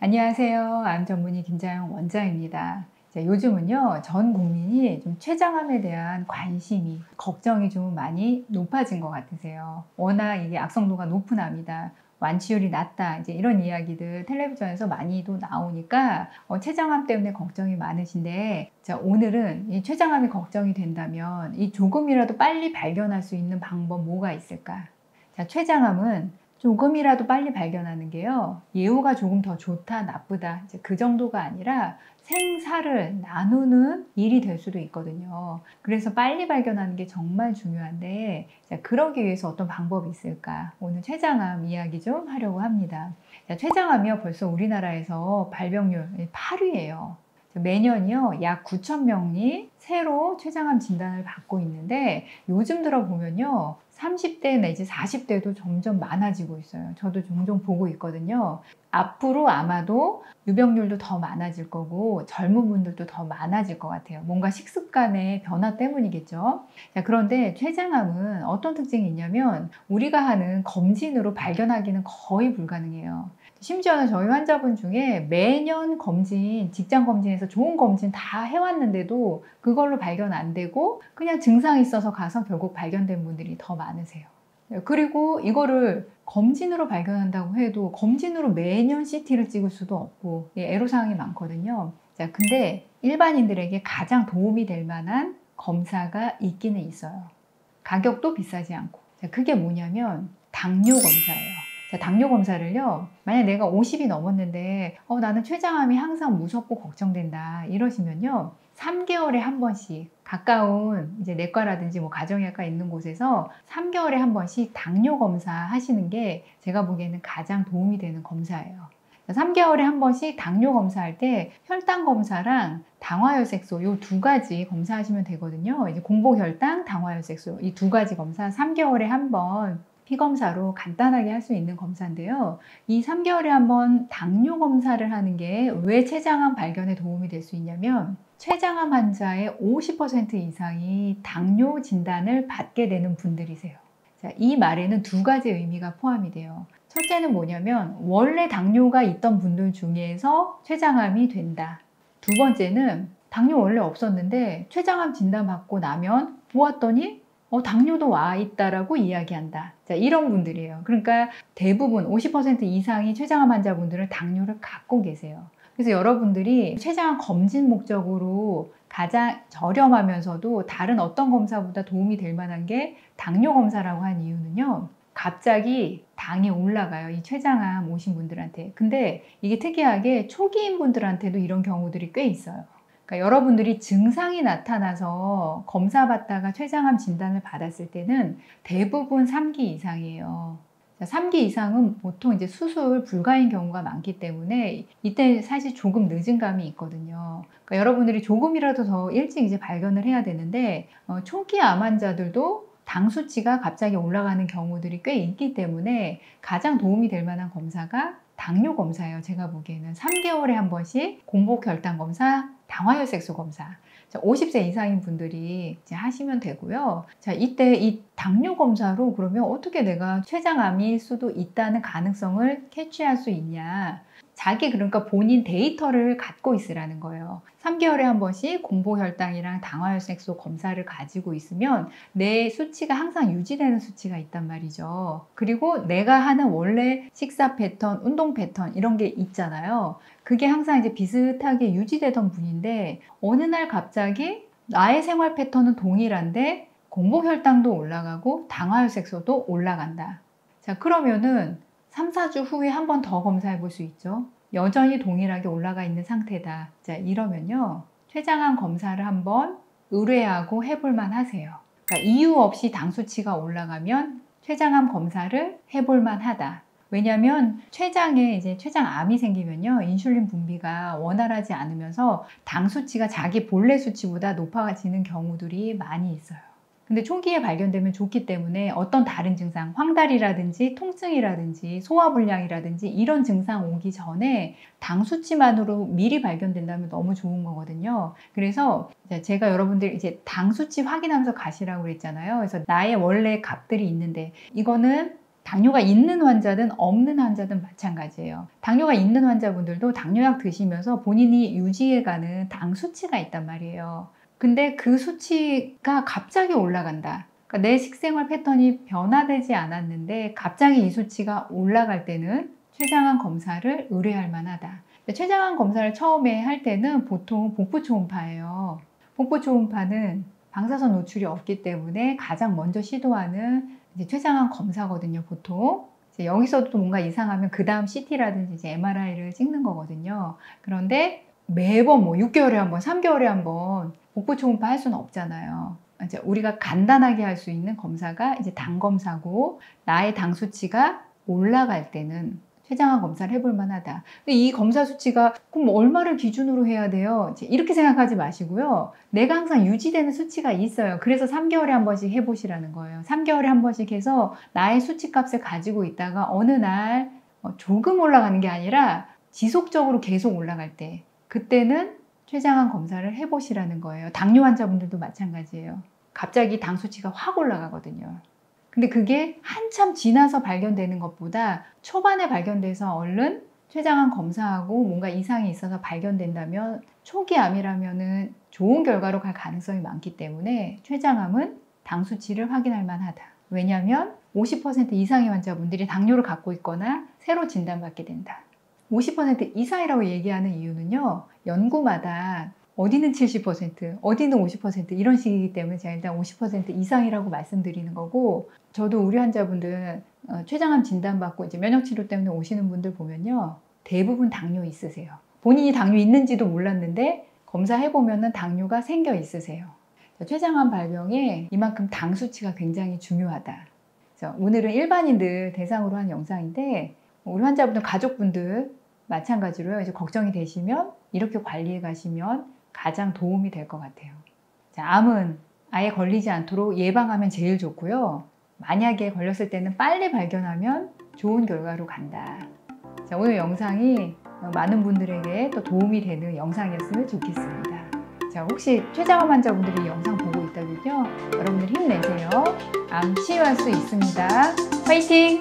안녕하세요. 암 전문의 김자영 원장입니다. 요즘은요, 전 국민이 좀 췌장암에 대한 관심이, 걱정이 좀 많이 높아진 것 같으세요. 워낙 이게 악성도가 높은 암이다. 완치율이 낮다. 이제 이런 이야기들 텔레비전에서 많이도 나오니까 췌장암 때문에 걱정이 많으신데, 자, 오늘은 이 췌장암이 걱정이 된다면 이 조금이라도 빨리 발견할 수 있는 방법 뭐가 있을까? 자, 췌장암은 조금이라도 빨리 발견하는 게요, 예후가 조금 더 좋다, 나쁘다, 이제 그 정도가 아니라 생사를 나누는 일이 될 수도 있거든요. 그래서 빨리 발견하는 게 정말 중요한데, 자, 그러기 위해서 어떤 방법이 있을까? 오늘 췌장암 이야기 좀 하려고 합니다. 자, 췌장암이요, 벌써 우리나라에서 발병률 8위예요. 매년이요, 약 9,000명이 새로 췌장암 진단을 받고 있는데, 요즘 들어 보면요, 30대 내지 40대도 점점 많아지고 있어요. 저도 종종 보고 있거든요. 앞으로 아마도 유병률도 더 많아질 거고 젊은 분들도 더 많아질 것 같아요. 뭔가 식습관의 변화 때문이겠죠. 자, 그런데 췌장암은 어떤 특징이 있냐면 우리가 하는 검진으로 발견하기는 거의 불가능해요. 심지어는 저희 환자분 중에 매년 검진, 직장 검진에서 좋은 검진 다 해왔는데도 그걸로 발견 안 되고 그냥 증상이 있어서 가서 결국 발견된 분들이 더 많으세요. 그리고 이거를 검진으로 발견한다고 해도 검진으로 매년 CT를 찍을 수도 없고 애로사항이 많거든요. 자, 근데 일반인들에게 가장 도움이 될 만한 검사가 있기는 있어요. 가격도 비싸지 않고. 자, 그게 뭐냐면 당뇨 검사예요. 자, 당뇨 검사를요, 만약 내가 50이 넘었는데 나는 췌장암이 항상 무섭고 걱정된다 이러시면요, 3개월에 한 번씩 가까운 이제 내과라든지 뭐 가정의학과 있는 곳에서 3개월에 한 번씩 당뇨 검사 하시는 게 제가 보기에는 가장 도움이 되는 검사예요. 3개월에 한 번씩 당뇨 검사할 때 혈당 검사랑 당화혈색소 이 두 가지 검사하시면 되거든요. 이제 공복혈당, 당화혈색소 이 두 가지 검사 3개월에 한 번 피검사로 간단하게 할 수 있는 검사인데요. 이 3개월에 한 번 당뇨 검사를 하는 게 왜 췌장암 발견에 도움이 될 수 있냐면 췌장암 환자의 50% 이상이 당뇨 진단을 받게 되는 분들이세요. 자, 이 말에는 두 가지 의미가 포함이 돼요. 첫째는 뭐냐면 원래 당뇨가 있던 분들 중에서 췌장암이 된다. 두 번째는 당뇨 원래 없었는데 췌장암 진단받고 나면 보았더니 당뇨도 와 있다라고 이야기한다. 자, 이런 분들이에요. 그러니까 대부분 50% 이상이 췌장암 환자분들은 당뇨를 갖고 계세요. 그래서 여러분들이 췌장암 검진 목적으로 가장 저렴하면서도 다른 어떤 검사보다 도움이 될 만한 게 당뇨 검사라고 한 이유는요, 갑자기 당이 올라가요. 이 췌장암 오신 분들한테. 근데 이게 특이하게 초기인 분들한테도 이런 경우들이 꽤 있어요. 그러니까 여러분들이 증상이 나타나서 검사 받다가 췌장암 진단을 받았을 때는 대부분 3기 이상이에요. 3기 이상은 보통 이제 수술 불가인 경우가 많기 때문에 이때 사실 조금 늦은 감이 있거든요. 그러니까 여러분들이 조금이라도 더 일찍 이제 발견을 해야 되는데 초기 암 환자들도 당 수치가 갑자기 올라가는 경우들이 꽤 있기 때문에 가장 도움이 될 만한 검사가 당뇨 검사예요. 제가 보기에는 3개월에 한 번씩 공복혈당 검사, 당화혈색소 검사. 50세 이상인 분들이 이제 하시면 되고요. 자, 이때 이 당뇨 검사로 그러면 어떻게 내가 췌장암일 수도 있다는 가능성을 캐치할 수 있냐. 그러니까 본인 데이터를 갖고 있으라는 거예요. 3개월에 한 번씩 공복혈당이랑 당화혈색소 검사를 가지고 있으면 내 수치가 항상 유지되는 수치가 있단 말이죠. 그리고 내가 하는 원래 식사 패턴, 운동 패턴 이런 게 있잖아요. 그게 항상 이제 비슷하게 유지되던 분인데 어느 날 갑자기 나의 생활 패턴은 동일한데 공복혈당도 올라가고 당화혈색소도 올라간다. 자, 그러면은 3, 4주 후에 한 번 더 검사해 볼 수 있죠. 여전히 동일하게 올라가 있는 상태다. 자, 이러면요, 췌장암 검사를 한번 의뢰하고 해볼 만 하세요. 그러니까 이유 없이 당 수치가 올라가면 췌장암 검사를 해볼 만 하다. 왜냐하면 췌장에 이제 췌장암이 생기면요, 인슐린 분비가 원활하지 않으면서 당 수치가 자기 본래 수치보다 높아지는 경우들이 많이 있어요. 근데 초기에 발견되면 좋기 때문에 어떤 다른 증상, 황달이라든지 통증이라든지 소화불량이라든지 이런 증상 오기 전에 당 수치만으로 미리 발견된다면 너무 좋은 거거든요. 그래서 제가 여러분들 이제 당 수치 확인하면서 가시라고 그랬잖아요. 그래서 나의 원래 값들이 있는데 이거는 당뇨가 있는 환자든 없는 환자든 마찬가지예요. 당뇨가 있는 환자분들도 당뇨약 드시면서 본인이 유지해가는 당 수치가 있단 말이에요. 근데 그 수치가 갑자기 올라간다. 그러니까 내 식생활 패턴이 변화되지 않았는데 갑자기 이 수치가 올라갈 때는 췌장암 검사를 의뢰할 만하다. 췌장암 검사를 처음에 할 때는 보통 복부 초음파예요. 복부 초음파는 방사선 노출이 없기 때문에 가장 먼저 시도하는 이제 췌장암 검사거든요, 보통. 이제 여기서도 뭔가 이상하면 그 다음 CT라든지 이제 MRI를 찍는 거거든요. 그런데 매번 뭐 6개월에 한 번, 3개월에 한 번 복부 초음파 할 수는 없잖아요. 이제 우리가 간단하게 할 수 있는 검사가 이제 당 검사고, 나의 당 수치가 올라갈 때는 췌장암 검사를 해볼 만하다. 근데 이 검사 수치가 그럼 얼마를 기준으로 해야 돼요? 이렇게 생각하지 마시고요. 내가 항상 유지되는 수치가 있어요. 그래서 3개월에 한 번씩 해보시라는 거예요. 3개월에 한 번씩 해서 나의 수치값을 가지고 있다가 어느 날 조금 올라가는 게 아니라 지속적으로 계속 올라갈 때, 그때는 췌장암 검사를 해보시라는 거예요. 당뇨 환자분들도 마찬가지예요. 갑자기 당 수치가 확 올라가거든요. 근데 그게 한참 지나서 발견되는 것보다 초반에 발견돼서 얼른 췌장암 검사하고 뭔가 이상이 있어서 발견된다면 초기 암이라면은 좋은 결과로 갈 가능성이 많기 때문에 췌장암은 당 수치를 확인할 만하다. 왜냐하면 50% 이상의 환자분들이 당뇨를 갖고 있거나 새로 진단받게 된다. 50% 이상이라고 얘기하는 이유는요, 연구마다 어디는 70%, 어디는 50% 이런 식이기 때문에 제가 일단 50% 이상이라고 말씀드리는 거고, 저도 우리 환자분들 췌장암 진단받고 이제 면역치료 때문에 오시는 분들 보면요, 대부분 당뇨 있으세요. 본인이 당뇨 있는지도 몰랐는데 검사해보면 당뇨가 생겨 있으세요. 췌장암 발병에 이만큼 당 수치가 굉장히 중요하다. 그래서 오늘은 일반인들 대상으로 한 영상인데, 우리 환자분들 가족분들 마찬가지로요, 이제 걱정이 되시면 이렇게 관리해 가시면 가장 도움이 될 것 같아요. 자, 암은 아예 걸리지 않도록 예방하면 제일 좋고요. 만약에 걸렸을 때는 빨리 발견하면 좋은 결과로 간다. 자, 오늘 영상이 많은 분들에게 또 도움이 되는 영상이었으면 좋겠습니다. 자, 혹시 췌장암 환자분들이 이 영상 보고 있다면요, 여러분들 힘내세요. 암 치유할 수 있습니다. 화이팅!